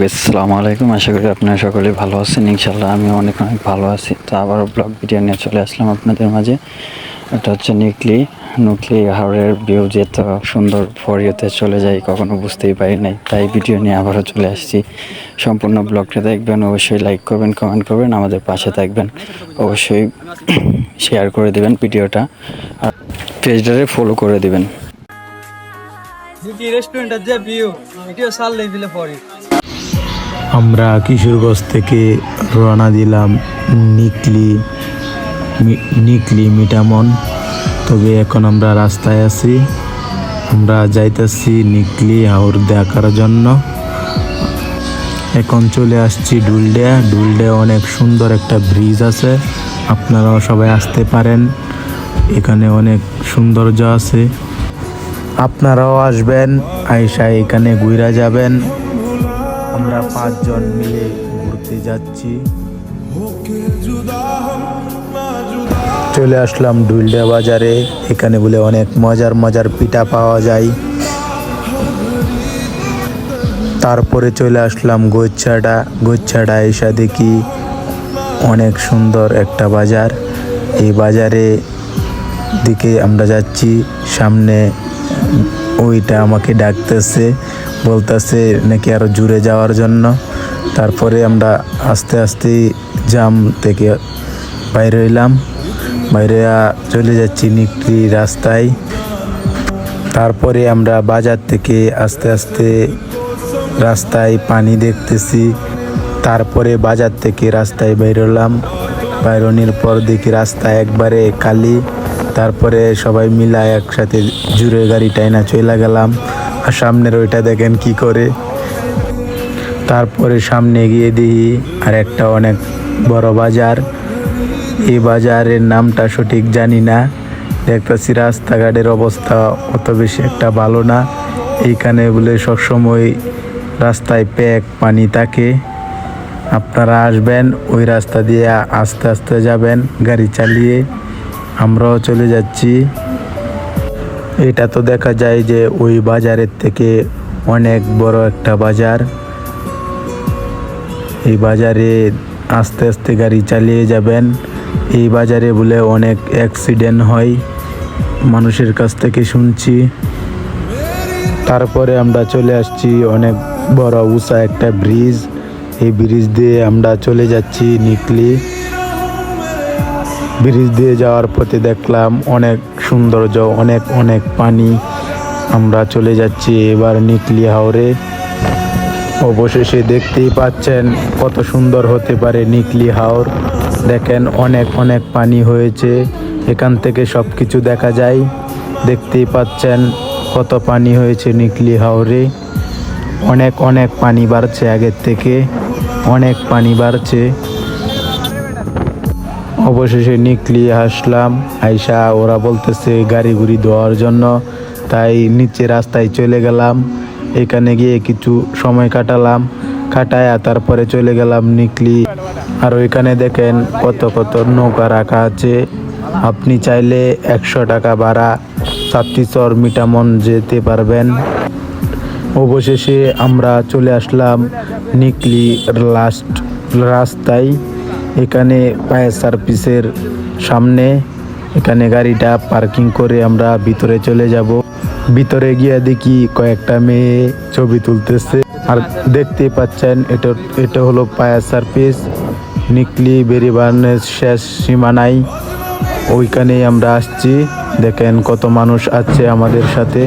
আসসালামু আলাইকুম। আশা করি আপনারা সকলে ভালো আছেন। ইনশাল্লাহ আমি অনেক ভালো আছি। তো আবারও ব্লগ ভিডিও নিয়ে চলে আসলাম আপনাদের মাঝে। এটা হচ্ছে নুকলি হাওরের ভিউ যে এত সুন্দর ফরিয়াতে চলে যায় কখনো বুঝতেই পারি নাই, তাই ভিডিও নিয়ে আবারও চলে আসছি। সম্পূর্ণ ব্লগটা দেখবেন, অবশ্যই লাইক করবেন, কমেন্ট করবেন, আমাদের পাশে থাকবেন, অবশ্যই শেয়ার করে দেবেন ভিডিওটা, আর পেজটারে ফলো করে দেবেন। আমরা কিশোরগঞ্জ থেকে রওনা দিলাম নিকলি মিটামন। তবে এখন আমরা রাস্তায় আছি, আমরা যাইতেছি নিকলি হাওর দেখার জন্য। এখন চলে আসছি ডুলডে অনেক সুন্দর একটা ব্রিজ আছে, আপনারাও সবাই আসতে পারেন, এখানে অনেক সৌন্দর্য আছে, আপনারাও আসবেন, আইসা এখানে ঘুরে যাবেন। আমরা 5 জন মিলে ঘুরতে যাচ্ছি। চলে আসলাম ডুলডা বাজারে, এখানে বলে অনেক মজার পিঠা পাওয়া যায়। তারপরে চলে আসলাম গোচ্ছাড়া এসে দেখি অনেক সুন্দর একটা বাজার। এই বাজারে দিকে আমরা যাচ্ছি, সামনে ওইটা আমাকে ডাকতেছে, বলতেছে নাকি আরো জুড়ে যাওয়ার জন্য। তারপরে আমরা আস্তে আস্তে জাম থেকে বাইরে হইলাম, বাইরে চলে যাচ্ছি নিকলি রাস্তায়। তারপরে আমরা বাজার থেকে আস্তে আস্তে রাস্তায় পানি দেখতেছি। তারপরে বাজার থেকে রাস্তায় বেরোলাম, বাইরনের পর দেখি রাস্তা একবারে খালি। তারপরে সবাই মিলা একসাথে জুড়ে গাড়ি টাইনা চলে গেলাম। আর সামনের ওইটা দেখেন কি করে। তারপরে সামনে গিয়ে দেখি আর একটা অনেক বড় বাজার। এই বাজারের নামটা সঠিক জানি না। দেখতেছি রাস্তাঘাটের অবস্থা অত বেশি একটা ভালো না। এইখানে বলে সবসময় রাস্তায় প্যাক পানি থাকে। আপনারা আসবেন, ওই রাস্তা দিয়ে আস্তে আস্তে যাবেন গাড়ি চালিয়ে। আমরাও চলে যাচ্ছি। এটা তো দেখা যায় যে ওই বাজারের থেকে অনেক বড় একটা বাজার। এই বাজারে আস্তে আস্তে গাড়ি চালিয়ে যাবেন। এই বাজারে বলে অনেক অ্যাক্সিডেন্ট হয়, মানুষের কাছ থেকে শুনছি। তারপরে আমরা চলে আসছি অনেক বড় উঁচা একটা ব্রিজ। এই ব্রিজ দিয়ে আমরা চলে যাচ্ছি নিকলি। ব্রিজ দিয়ে যাওয়ার পথে দেখলাম অনেক সৌন্দর্য, অনেক পানি। আমরা চলে যাচ্ছি এবার নিকলি হাওরে। অবশেষে দেখতেই পাচ্ছেন কত সুন্দর হতে পারে নিকলি হাওর। দেখেন অনেক পানি হয়েছে, এখান থেকে সব কিছু দেখা যায়। দেখতেই পাচ্ছেন কত পানি হয়েছে নিকলি হাওরে। অনেক পানি বাড়ছে, আগের থেকে অনেক পানি বাড়ছে। অবশেষে নিকলি আসলাম, আইসা ওরা বলতেছে গাড়ি ঘুরি দেওয়ার জন্য, তাই নিচে রাস্তায় চলে গেলাম। এখানে গিয়ে কিছু সময় কাটায়া তারপরে চলে গেলাম নিকলি। আর ওইখানে দেখেন কত নৌকা রাখা আছে। আপনি চাইলে 100 টাকা ভাড়া সাত্তিচর মিটামন যেতে পারবেন। অবশেষে আমরা চলে আসলাম নিকলি লাস্ট রাস্তায়। এখানে ফায়ার সার্ভিসের সামনে, এখানে গাড়িটা পার্কিং করে আমরা ভিতরে চলে যাব। ভিতরে গিয়ে দেখি কয়েকটা মেয়ে ছবি তুলতেছে। আর দেখতে পাচ্ছেন এটা হলো ফায়ার সার্ভিস নিকলি বেরিবানের শেষ সীমানায়। ওইখানেই আমরা আসছি, দেখেন কত মানুষ আছে আমাদের সাথে।